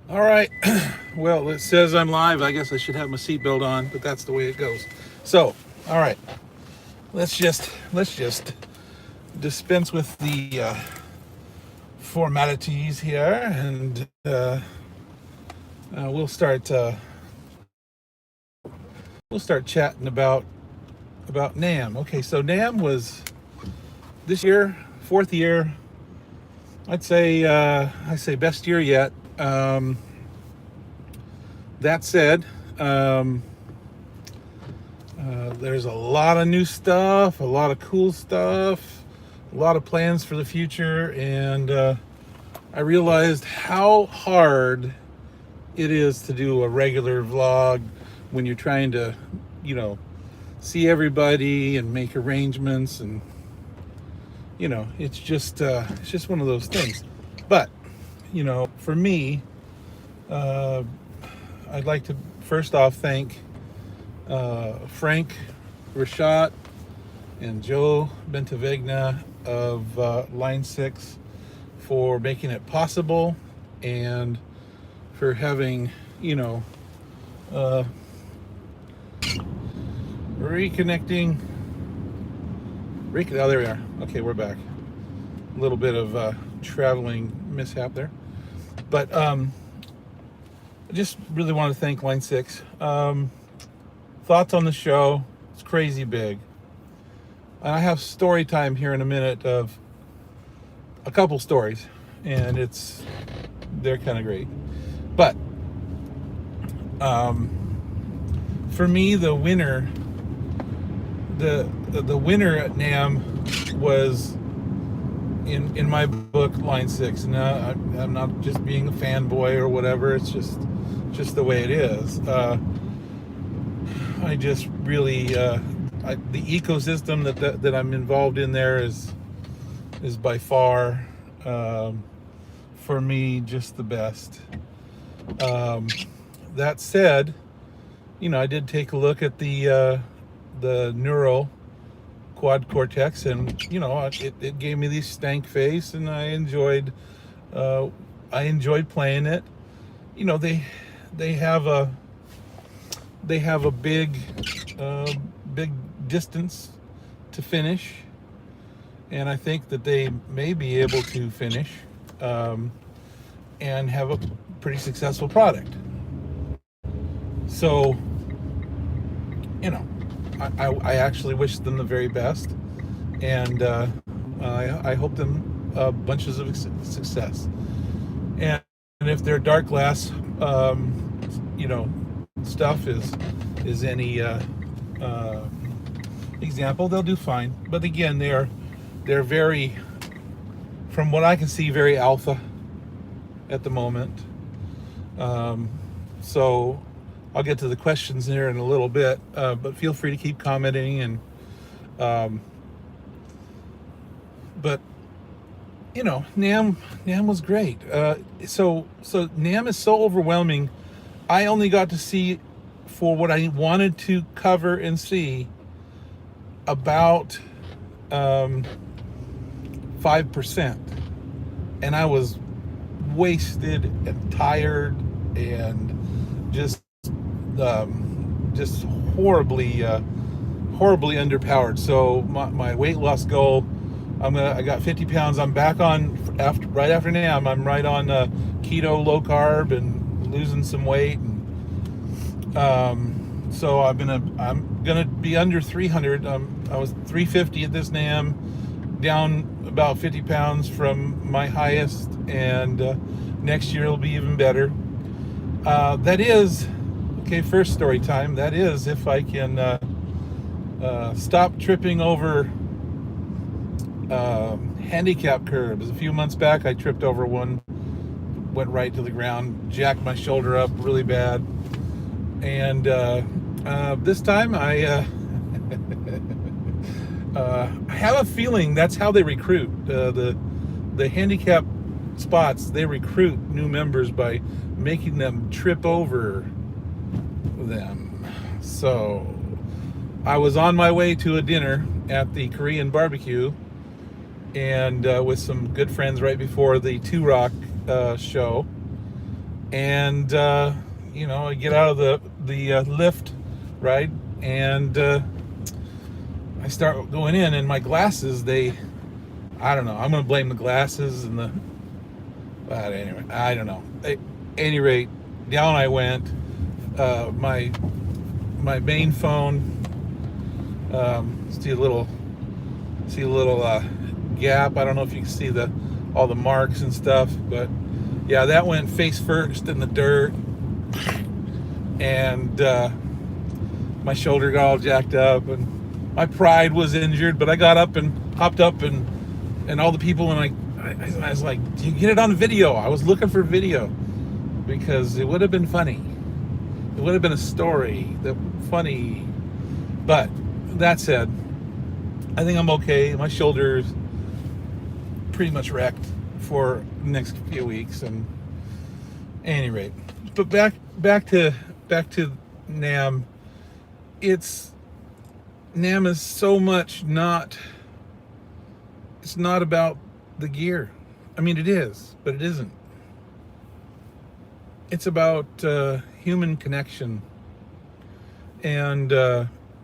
All right. Well, it says I'm live. I guess I should have my seatbelt on, but that's the way it goes. So, all right. Let's just dispense with the formalities here, and we'll start chatting about NAMM. Okay, so NAMM was this year, fourth year. I say best year yet. That said, um, there's a lot of new stuff, a lot of cool stuff, a lot of plans for the future, and I realized how hard it is to do a regular vlog when you're trying to, you know, see everybody and make arrangements, and it's just one of those things. But for me, uh, I'd like to first off thank Frank Rashat and Joe Bentavegna of Line 6 for making it possible, and for having, uh, reconnecting. Oh, there we are. Okay, we're back. A little bit of traveling mishap there. But I just really want to thank Line 6. Thoughts on the show? It's crazy big. I have story time here in a minute of a couple stories, and they're kind of great. But for me, the winner at NAMM was in my book Line 6. And I'm not just being a fanboy or whatever. It's just the way it is. I just really the ecosystem that I'm involved in there is by far, for me, just the best. That said, I did take a look at the neural quad cortex, and it gave me this stank face, and I enjoyed playing it. They have a big distance to finish, and I think that they may be able to finish, and have a pretty successful product. So, I actually wish them the very best, and I hope them bunches of success. And if their dark glass, stuff is any example, they'll do fine. But again, they're very, from what I can see, very alpha at the moment. So I'll get to the questions there in a little bit, but feel free to keep commenting. And but NAMM was great. So NAMM is so overwhelming. I only got to see, for what I wanted to cover and see, about 5%, and I was wasted and tired and just horribly underpowered. So my weight loss goal, I got 50 pounds. I'm back on right after NAMM. I'm right on keto, low carb, and losing some weight. And so I'm gonna be under 300. I was 350 at this NAMM, down about 50 pounds from my highest, and next year it'll be even better. That is, okay, first story time. That is, if I can stop tripping over handicap curbs. A few months back, I tripped over one, went right to the ground, jacked my shoulder up really bad, and this time I have a feeling that's how they recruit. The handicap spots, they recruit new members by making them trip over them. So I was on my way to a dinner at the Korean barbecue, and with some good friends right before the Two Rock show, and I get out of the lift, right, and I start going in, and my glasses, I don't know. I'm gonna blame the glasses and the. But anyway, I don't know. At any rate, down I went. My main phone. See a little gap. I don't know if you can see all the marks and stuff, but yeah, that went face first in the dirt, and my shoulder got all jacked up, and my pride was injured. But I got up and hopped up, and all the people, and I was like, "Do you get it on video?" I was looking for video because it would have been funny. It would have been a story that funny. But that said, I think I'm okay. My shoulder's pretty much wrecked for the next few weeks, and at any rate. But back to NAMM. NAMM is so much not. It's not about the gear. I mean, it is, but it isn't. It's about human connection, and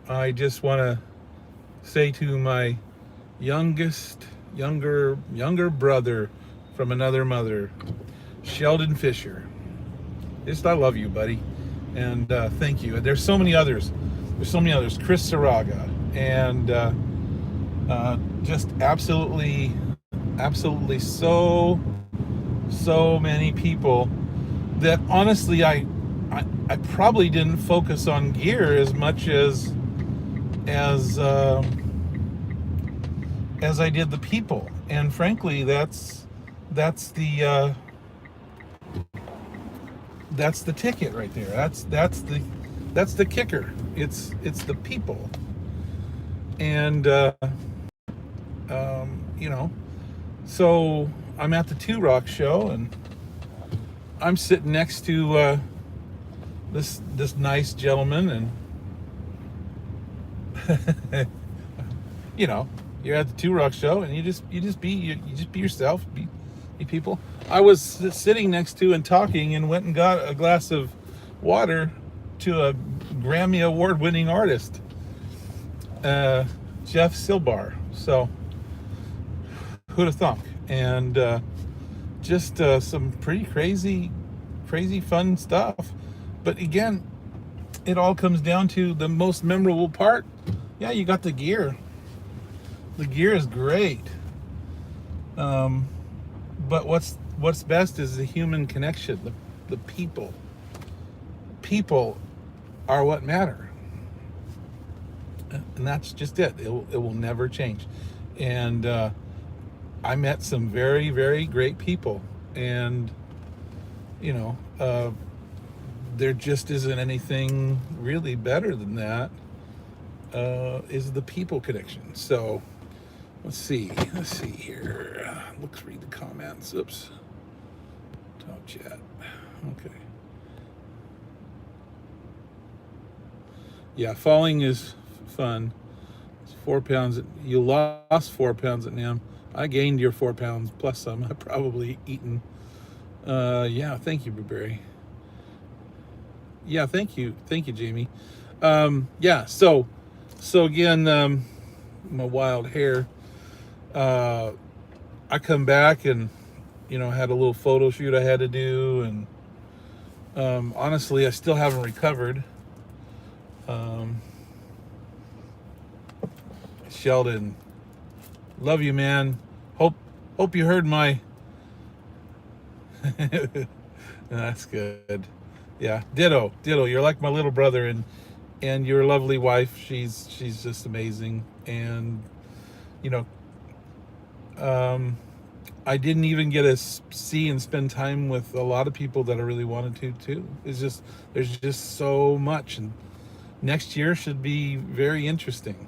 I just want to say to my younger brother from another mother, Sheldon Fisher, just I love you, buddy, and thank you. There's so many others. Chris Saraga, and just absolutely so many people that honestly I probably didn't focus on gear as much as I did the people, and frankly, that's the ticket right there. That's the kicker. It's the people, and so I'm at the Two Rock show, and I'm sitting next to this nice gentleman, and you're at the Two Rock show, and you just be yourself, be people. I was sitting next to and talking, and went and got a glass of water to a Grammy Award winning artist, Jeff Silbar. So who'd have thunk? And just some pretty crazy fun stuff. But again, it all comes down to the most memorable part. Yeah, you got the gear. The gear is great. But what's best is the human connection, the people. People are what matter. And that's just it. It will never change. And I met some very, very great people, and there just isn't anything really better than that. Is the people connection. So let's see here. Let's read the comments. Oops. Talk chat. Okay. Yeah, falling is fun. It's 4 pounds. You lost 4 pounds at NAMM. I gained your 4 pounds plus some. I've probably eaten. Yeah, thank you, Blueberry. Yeah, thank you, Jamie. Yeah, so again, my wild hair. I come back, and had a little photo shoot I had to do, and honestly, I still haven't recovered. Sheldon, love you, man. Hope you heard my. That's good. Yeah, ditto. You're like my little brother, and your lovely wife. She's just amazing, and I didn't even get to see and spend time with a lot of people that I really wanted to too. There's just so much, and next year should be very interesting.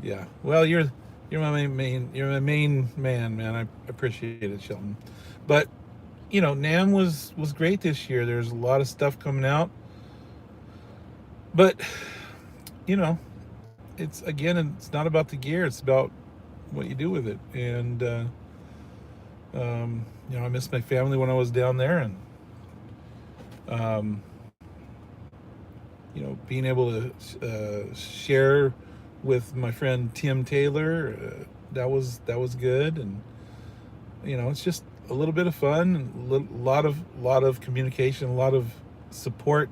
Yeah. Well, you're my main man. I appreciate it, Sheldon. But NAMM was great this year. There's a lot of stuff coming out. But it's again, it's not about the gear, it's about what you do with it. And you know, I missed my family when I was down there, and um, you know, being able to share with my friend Tim Taylor, that was good. And you know, it's just a little bit of fun, and lot of communication, a lot of supporting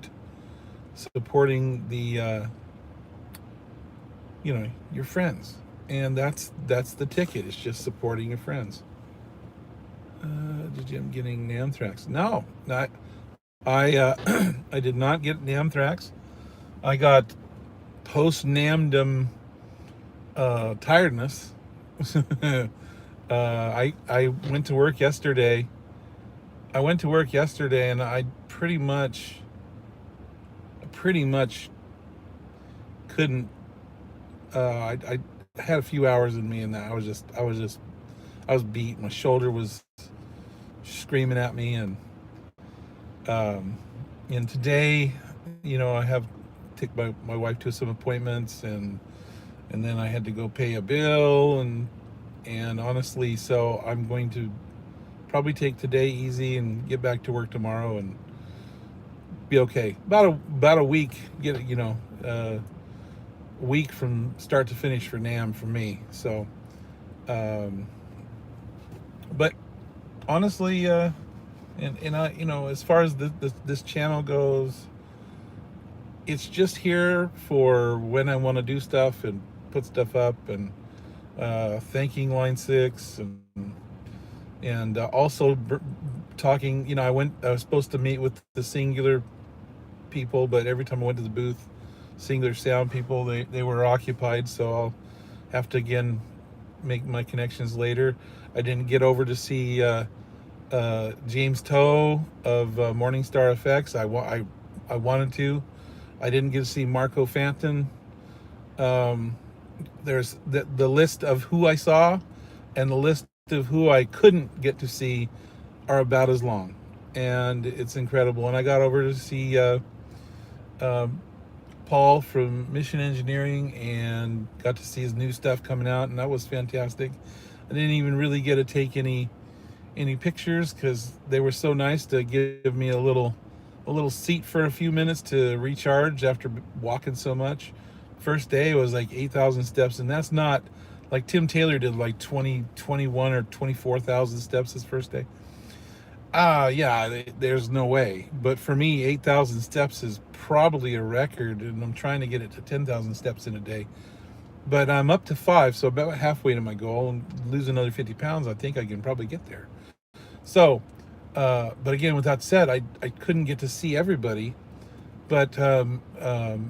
the you know, your friends. And that's the ticket. It's just supporting your friends. Did you end up getting anthrax? No, not. I did not get anthrax. I got post NAMM tiredness. I went to work yesterday. I went to work yesterday, and I pretty much couldn't. I had a few hours in me, and I was beat. My shoulder was screaming at me, um, and today, you know, I have to take my wife to some appointments, and then I had to go pay a bill, and honestly, so I'm going to probably take today easy and get back to work tomorrow and be okay. About a week, week from start to finish for NAMM for me. So, um, but honestly, and I, you know, as far as this channel goes, it's just here for when I want to do stuff and put stuff up, and thanking Line 6, and also talking. You know, I was supposed to meet with the Singular people, but every time I went to the booth, Singular Sound people, they were occupied, so I'll have to again make my connections later. I didn't get over to see James Toe of Morningstar Effects. I wanted to. I didn't get to see Marco Fanton. Um, there's the list of who I saw, and the list of who I couldn't get to see are about as long, and it's incredible. And I got over to see uh, Paul from Mission Engineering, and got to see his new stuff coming out, and that was fantastic. I didn't even really get to take any pictures because they were so nice to give me a little seat for a few minutes to recharge after walking so much. First day was like 8,000 steps, and that's not like Tim Taylor did like 21 or 24,000 steps his first day. Yeah, there's no way. But for me, 8,000 steps is probably a record, and I'm trying to get it to 10,000 steps in a day. But I'm up to 5, so about halfway to my goal, and lose another 50 pounds, I think I can probably get there. So, but again, with that said, I couldn't get to see everybody. But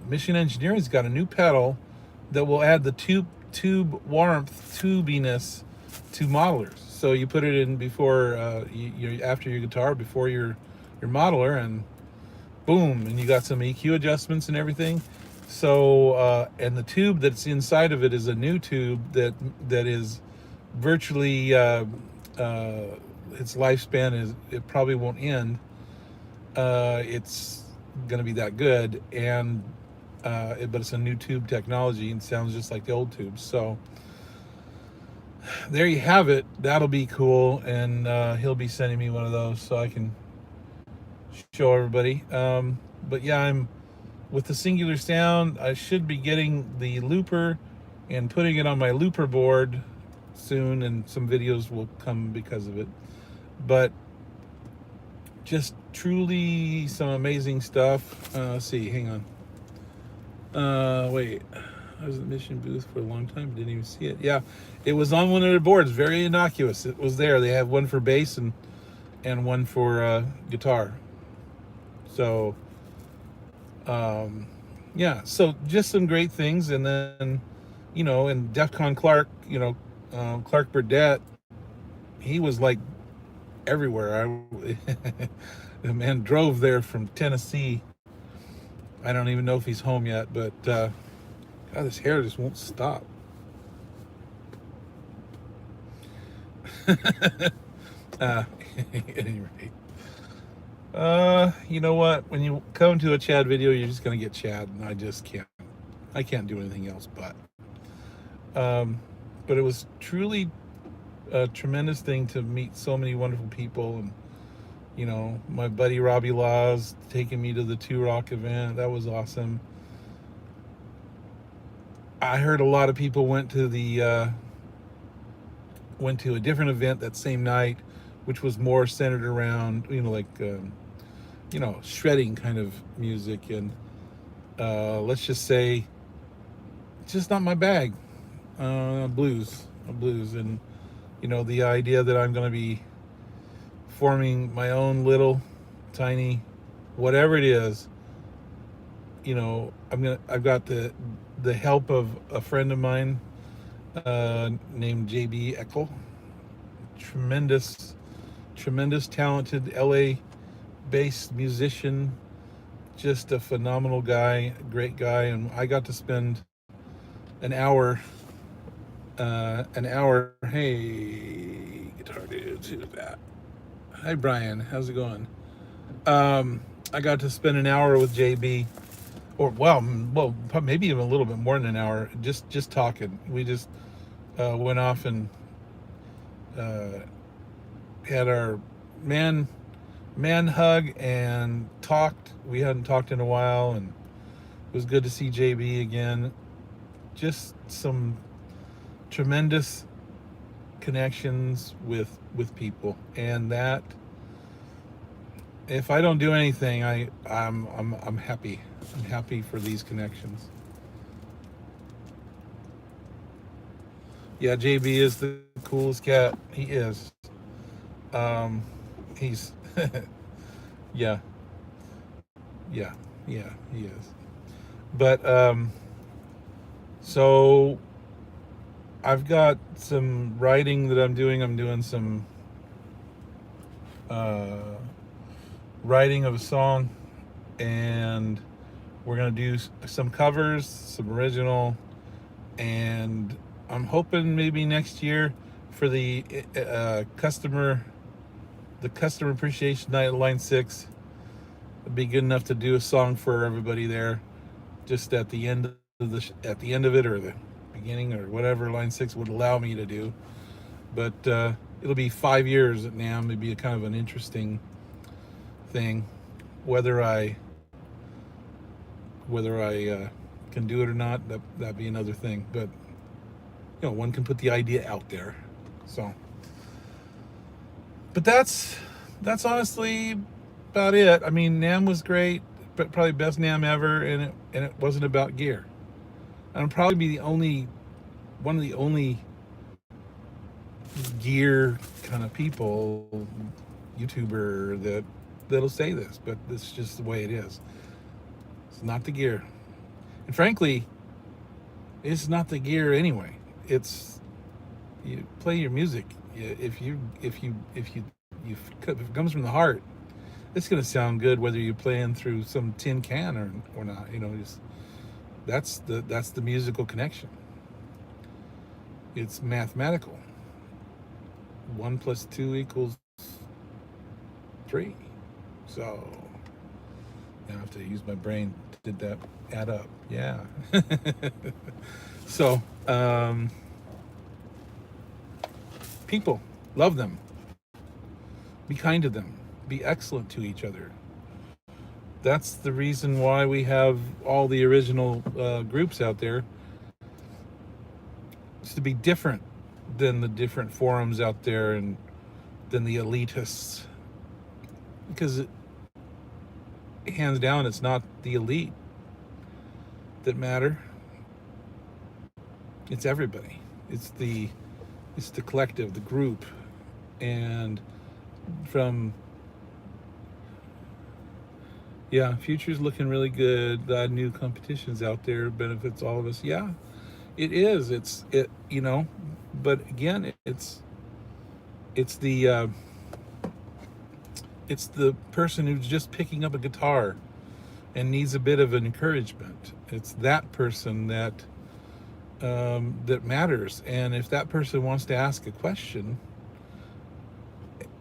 Mission Engineering's got a new pedal that will add the tube warmth tubiness to modelers. So you put it in before you after your guitar, before your modeler, and boom, and you got some EQ adjustments and everything. So and the tube that's inside of it is a new tube that is virtually its lifespan is, it probably won't end. It's going to be that good, and but it's a new tube technology and sounds just like the old tubes. So there you have it. That'll be cool, and he'll be sending me one of those so I can show everybody. But yeah, I'm with the Singular Sound. I should be getting the looper and putting it on my looper board soon, and some videos will come because of it. But just truly some amazing stuff. Let's see, hang on. Wait, I was at the Mission booth for a long time, didn't even see it. Yeah, it was on one of their boards, very innocuous. It was there. They have one for bass and one for guitar. So yeah, so just some great things. And then, you know, and DEFCON Clark, you know, Clark Burdett, he was like everywhere. The man drove there from Tennessee. I don't even know if he's home yet, but God, his hair just won't stop. At any rate, you know what? When you come to a Chad video, you're just gonna get Chad, and I just can't. I can't do anything else um, but it was truly a tremendous thing to meet so many wonderful people. And my buddy Robbie Laws taking me to the Two Rock event, that was awesome. I heard a lot of people went to a different event that same night, which was more centered around shredding kind of music. And let's just say it's just not my bag. Blues, and the idea that I'm going to be forming my own little tiny whatever it is. I've got the help of a friend of mine named JB Eckel. Tremendous talented LA based musician, just a phenomenal guy, great guy. And I got to spend an hour, hey, guitar dudes, who's that? Hi, Brian, how's it going? I got to spend an hour with JB, or maybe even a little bit more than an hour, just talking. We just went off and had our man hug and talked. We hadn't talked in a while, and it was good to see JB again. Just some tremendous connections with people, and that if I don't do anything, I'm happy. I'm happy for these connections. Yeah, JB is the coolest cat. He is. He's yeah, he is. But so I've got some writing that I'm doing. I'm doing some writing of a song, and we're gonna do some covers, some original, and I'm hoping maybe next year for the customer appreciation night at Line 6, it'd be good enough to do a song for everybody there, just at the end of it, or the beginning, or whatever Line 6 would allow me to do. But it'll be 5 years at NAMM. It'd be a kind of an interesting thing, whether I can do it or not. That'd be another thing. But one can put the idea out there. So, but that's honestly about it. I mean, NAMM was great, but probably best NAMM ever, and it wasn't about gear. And I'll probably be one of the only gear kind of people, YouTuber, that'll say this, but this is just the way it is. It's not the gear, and frankly, it's not the gear anyway. It's you play your music. If it comes from the heart, it's gonna sound good whether you're playing through some tin can or not. That's the musical connection. It's mathematical. 1 + 2 = 3. So I have to use my brain. Did that add up? Yeah. So people, love them. Be kind to them. Be excellent to each other. That's the reason why we have all the original groups out there. It's to be different than the different forums out there, and than the elitists. Because hands down, it's not the elite that matter. It's everybody. It's the collective, the group. And future's looking really good. The new competitions out there benefits all of us. Yeah, it is. But again, it's the person who's just picking up a guitar and needs a bit of an encouragement. It's that person that matters. And if that person wants to ask a question,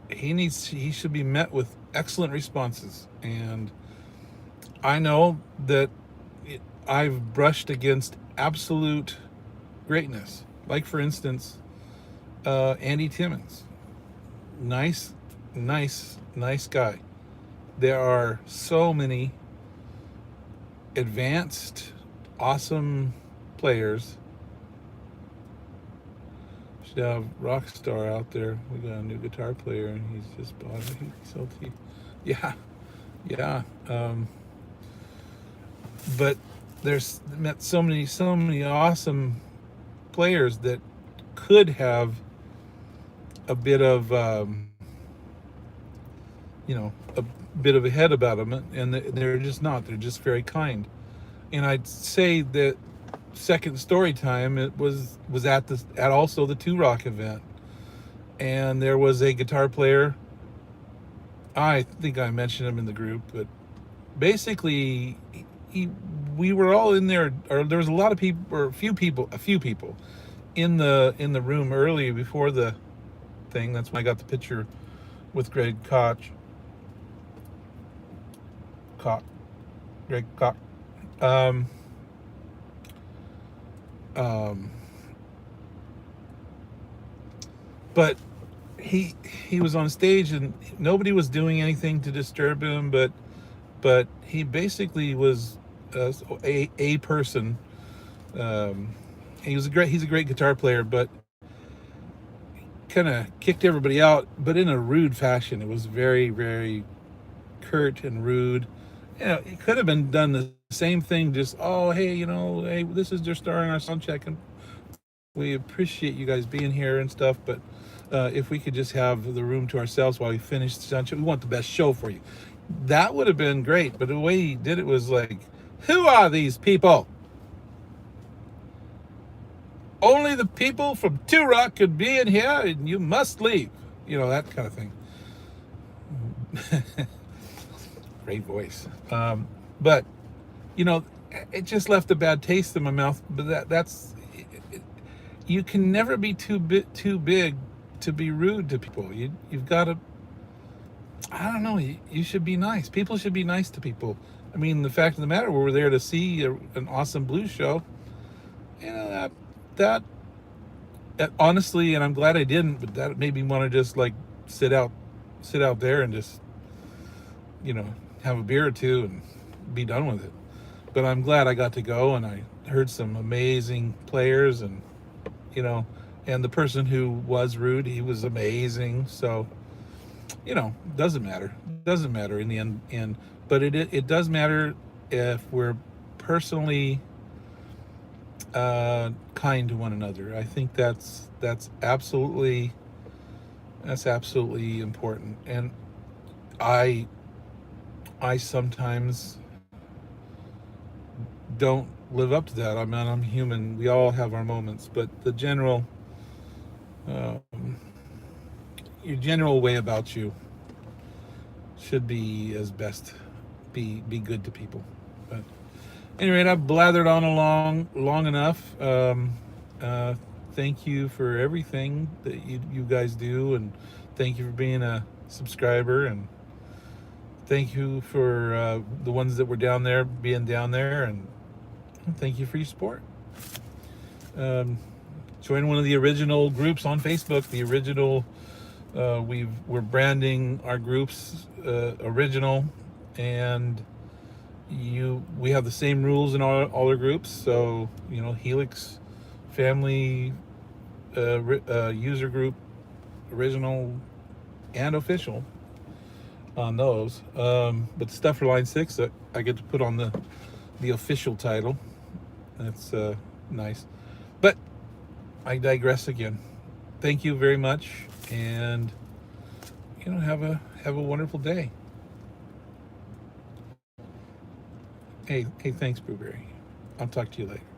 he should be met with excellent responses. And I know that I've brushed against absolute greatness. Like, for instance, Andy Timmons. Nice, nice guy. There are so many advanced, awesome players. Should have Rockstar out there. We got a new guitar player, and he's just bought it. Yeah, yeah. But there's met so many awesome players that could have a bit of a bit of a head about them, and they're just not. They're just very kind. And I'd say that second story time, it was at also the Two Rock event, and there was a guitar player. I think I mentioned him in the group, but basically, we were all in there, or there was a lot of people, or a few people in the room early before the thing. That's when I got the picture with Greg Koch. Greg Koch. Um, um, but he was on stage, and nobody was doing anything to disturb him, but he basically was a person. He's a great guitar player, but kind of kicked everybody out, but in a rude fashion. It was very, very curt and rude. It could have been done the same thing, just, oh, hey, hey, this is just starting our sound check, and we appreciate you guys being here and stuff, but if we could just have the room to ourselves while we finish the sound check, we want the best show for you. That would have been great, but the way he did it was like, who are these people? Only the people from Two Rock could be in here, and you must leave. That kind of thing. Great voice. But, it just left a bad taste in my mouth. But that's you can never be too big to be rude to people. You've got to. I don't know. You should be nice. People should be nice to people. I mean, the fact of the matter, we were there to see an awesome blues show. That honestly, and I'm glad I didn't, but that made me want to just like sit out there and just have a beer or two and be done with it. But I'm glad I got to go, and I heard some amazing players, and and the person who was rude, he was amazing. So doesn't matter in the end, but it does matter if we're personally kind to one another. I think that's absolutely important. And I sometimes don't live up to that. I mean, I'm human. We all have our moments, but the general your general way about you should be as best be good to people. But anyway, I've blathered on long enough. Thank you for everything that you guys do, and thank you for being a subscriber, and thank you for the ones that were down there being down there, and thank you for your support. Join one of the original groups on Facebook. The original, we're branding our groups original, and we have the same rules in all our groups. So Helix family, user group, original and official on those. But stuff for Line 6 that I get to put on the official title. That's nice. But I digress again. Thank you very much, and have a wonderful day. Hey, thanks, Blueberry. I'll talk to you later.